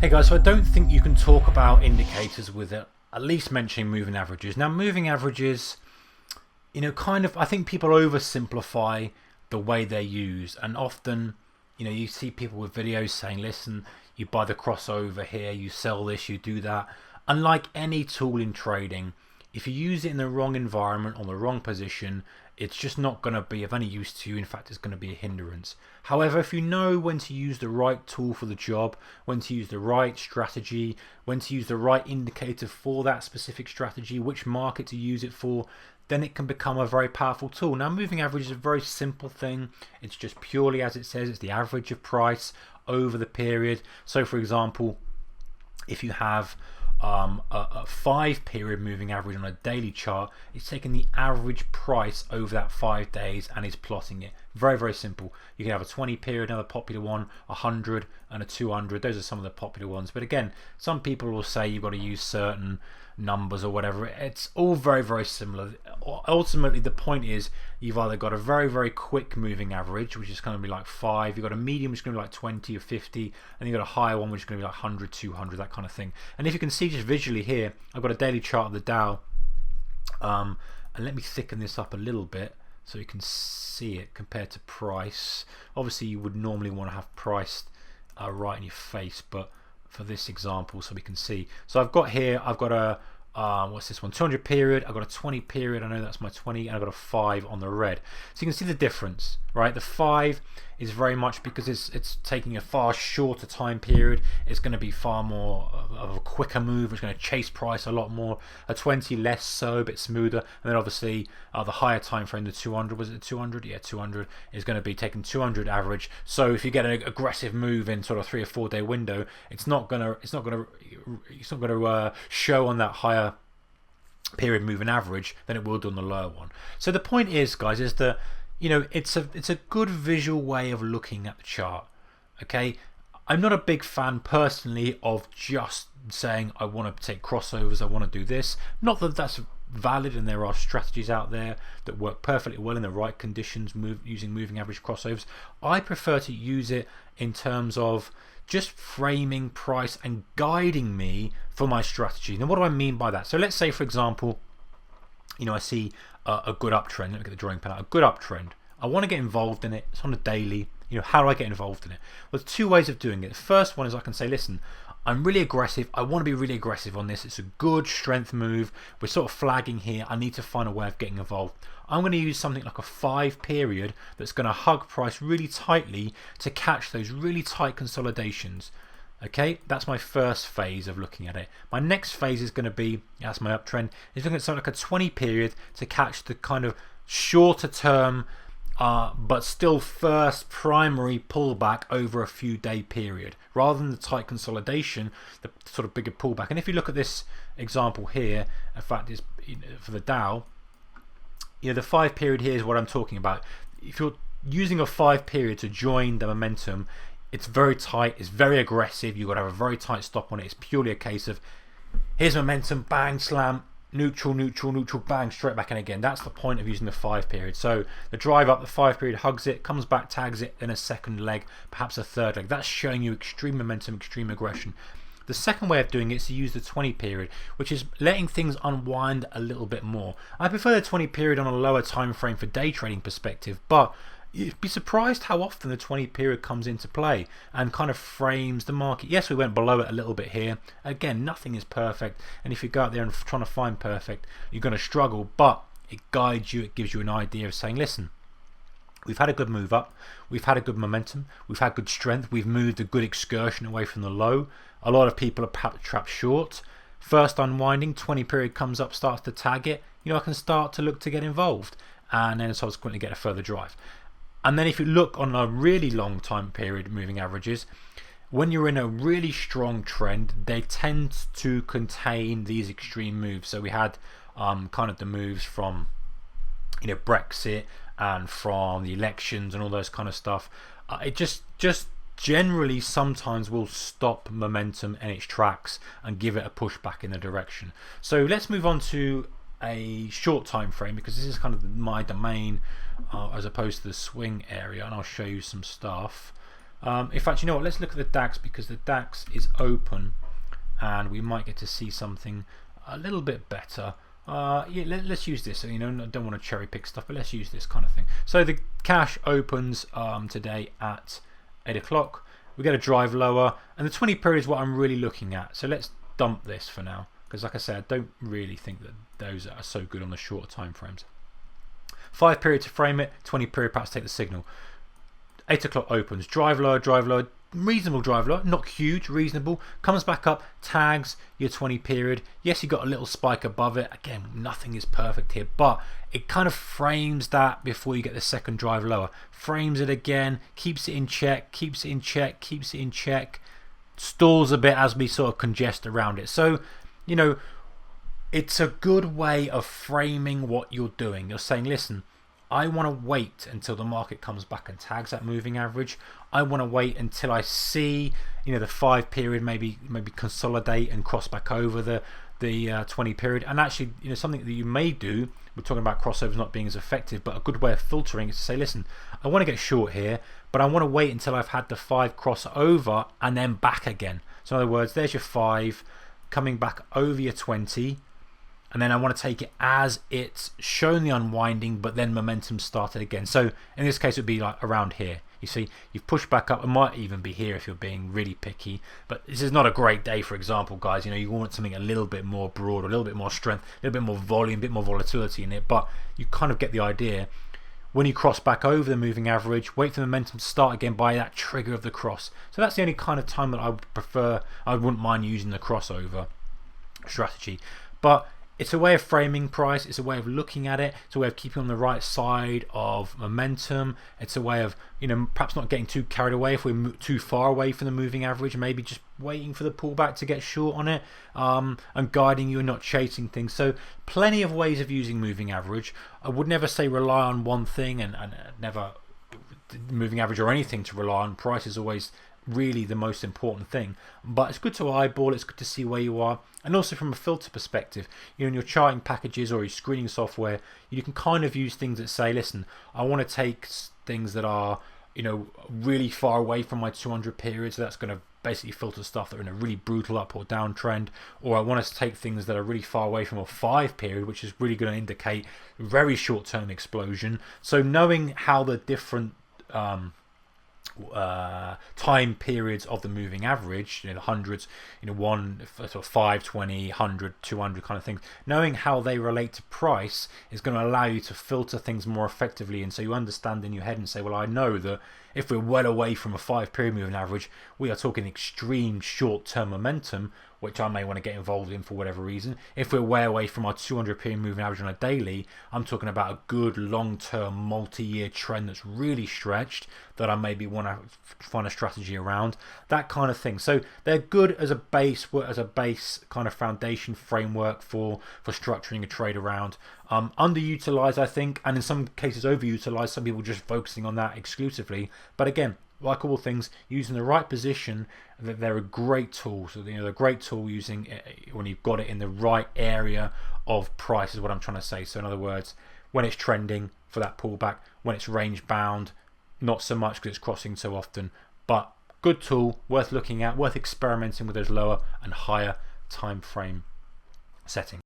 Hey guys, so I don't think you can talk about indicators with at least mentioning moving averages. Now, moving averages, I think people oversimplify the way they're used, and often, you see people with videos saying, listen, you buy the crossover here, you sell this, you do that. Unlike any tool in trading, if you use it in the wrong environment, on the wrong position, it's just not going to be of any use to you. In fact, it's going to be a hindrance. However, if you know when to use the right tool for the job, when to use the right strategy, when to use the right indicator for that specific strategy, which market to use it for, then it can become a very powerful tool. Now, moving average is a very simple thing. It's just purely, as it says, it's the average of price over the period. So, for example, if you have a 5-period moving average on a daily chart, it's taking the average price over that 5 days and is plotting it. Very, very simple. You can have a 20-period, another popular one, 100 and a 200. Those are some of the popular ones. But again, some people will say you've got to use certain numbers or whatever. It's all very, very similar. Ultimately, the point is you've either got a very, very quick moving average, which is going to be like 5. You've got a medium, which is going to be like 20 or 50. And you've got a higher one, which is going to be like 100, 200, that kind of thing. And if you can see just visually here, I've got a daily chart of the Dow. And let me thicken this up a little bit so you can see it compared to price. Obviously, you would normally want to have price right in your face, but for this example, so we can see. So I've got a what's this one, 200 period, I've got a 20 period, I know that's my 20, and I've got a 5 on the red. So you can see the difference, right? The 5 is very much because it's taking a far shorter time period. It's going to be far more of a quicker move. It's going to chase price a lot more. A 20 less so, a bit smoother. And then obviously the higher time frame, the 200, was it 200? Yeah, 200 is going to be taking 200 average. So if you get an aggressive move in sort of 3 or 4 day window, it's not going to show on that higher period moving average than it will do on the lower one. So the point is, guys, is that it's a good visual way of looking at the chart. Okay, I'm not a big fan personally of just saying I want to take crossovers, I want to do this. Not that that's valid, and there are strategies out there that work perfectly well in the right conditions using moving average crossovers. I prefer to use it in terms of just framing price and guiding me for my strategy. Now, what do I mean by that? So let's say, for example, I see a good uptrend. Let me get the drawing pen out. A good uptrend. I want to get involved in it. It's on a daily. How do I get involved in it? Well, there's 2 ways of doing it. The first one is I can say, listen, I'm really aggressive. I want to be really aggressive on this. It's a good strength move. We're sort of flagging here. I need to find a way of getting involved. I'm going to use something like a 5 period that's going to hug price really tightly to catch those really tight consolidations. Okay, that's my first phase of looking at it. My next phase is going to be, that's my uptrend, is looking at something like a 20 period to catch the kind of shorter term but still first primary pullback over a few day period, rather than the tight consolidation, the sort of bigger pullback. And if you look at this example here, in fact, is for the Dow, the 5 period here is what I'm talking about. If you're using a 5 period to join the momentum, it's very tight, it's very aggressive, you've got to have a very tight stop on it. It's purely a case of here's momentum, bang, slam, neutral, neutral, neutral, bang, straight back in again. That's the point of using the 5 period. So the drive up, the 5 period hugs it, comes back, tags it, then a second leg, perhaps a third leg. That's showing you extreme momentum, extreme aggression. The second way of doing it is to use the 20 period, which is letting things unwind a little bit more. I prefer the 20 period on a lower time frame for day trading perspective, but you'd be surprised how often the 20 period comes into play and kind of frames the market. Yes, we went below it a little bit here. Again, nothing is perfect, and if you go out there and trying to find perfect, you're going to struggle, but it guides you, it gives you an idea of saying, listen, we've had a good move up, we've had a good momentum, we've had good strength, we've moved a good excursion away from the low. A lot of people are perhaps trapped short. First unwinding, 20 period comes up, starts to tag it, I can start to look to get involved and then subsequently get a further drive. And then if you look on a really long time period moving averages, when you're in a really strong trend, they tend to contain these extreme moves. So we had kind of the moves from Brexit and from the elections and all those kind of stuff. It just generally sometimes will stop momentum in its tracks and give it a push back in the direction. So let's move on to a short time frame, because this is kind of my domain as opposed to the swing area, and I'll show you some stuff. In fact, you know what, let's look at the DAX, because the DAX is open and we might get to see something a little bit better. Yeah, let's use this. You know, I don't want to cherry pick stuff, but let's use this kind of thing. So the cash opens today at 8 o'clock. We get a drive lower, and the 20 period is what I'm really looking at. So let's dump this for now, because like I said, I don't really think that those are so good on the shorter time frames. 5 period to frame it, 20 period perhaps take the signal. 8 o'clock opens, drive lower, reasonable drive lower, not huge, reasonable, comes back up, tags your 20 period. Yes, you got a little spike above it. Again, nothing is perfect here, but it kind of frames that before you get the second drive lower. Frames it again, keeps it in check, keeps it in check, keeps it in check, stalls a bit as we sort of congest around it. So, you know, it's a good way of framing what you're doing. You're saying, listen, I want to wait until the market comes back and tags that moving average. I want to wait until I see, you know, the 5 period maybe consolidate and cross back over the 20 period. And actually, you know, something that you may do, we're talking about crossovers not being as effective, but a good way of filtering is to say, listen, I want to get short here, but I want to wait until I've had the 5 cross over and then back again. So in other words, there's your 5 coming back over your 20. And then I want to take it as it's shown the unwinding, but then momentum started again. So in this case, it would be like around here. You see, you've pushed back up. It might even be here if you're being really picky. But this is not a great day, for example, guys. You know, you want something a little bit more broad, a little bit more strength, a little bit more volume, a bit more volatility in it. But you kind of get the idea. When you cross back over the moving average, wait for the momentum to start again by that trigger of the cross. So that's the only kind of time that I would prefer. I wouldn't mind using the crossover strategy. But it's a way of framing price, it's a way of looking at it, it's a way of keeping on the right side of momentum, it's a way of, you know, perhaps not getting too carried away if we're too far away from the moving average, maybe just waiting for the pullback to get short on it, and guiding you and not chasing things. So plenty of ways of using moving average. I would never say rely on one thing and never moving average or anything to rely on. Price is always really the most important thing, but it's good to eyeball, it's good to see where you are. And also from a filter perspective, you know, in your charting packages or your screening software, you can kind of use things that say, listen, I want to take things that are, you know, really far away from my 200 period, so that's going to basically filter stuff that are in a really brutal up or down trend, or I want to take things that are really far away from a 5 period, which is really going to indicate very short term explosion. So knowing how the different time periods of the moving average, you know, the hundreds, you know, 1 sort of 5, 20, 100, 200 kind of things, knowing how they relate to price is going to allow you to filter things more effectively. And so you understand in your head and say, well, I know that if we're well away from a 5 period moving average, we are talking extreme short term momentum, which I may want to get involved in for whatever reason. If we're way away from our 200 period moving average on a daily, I'm talking about a good long-term multi-year trend that's really stretched that I maybe want to find a strategy around, that kind of thing. So they're good as a base kind of foundation framework for structuring a trade around. Underutilized, I think, and in some cases overutilized. Some people just focusing on that exclusively. But again, like all things, using the right position, that they're a great tool. So, you know, they're a great tool using it when you've got it in the right area of price is what I'm trying to say. So in other words, when it's trending for that pullback, when it's range bound, not so much because it's crossing so often, but good tool, worth looking at, worth experimenting with those lower and higher time frame settings.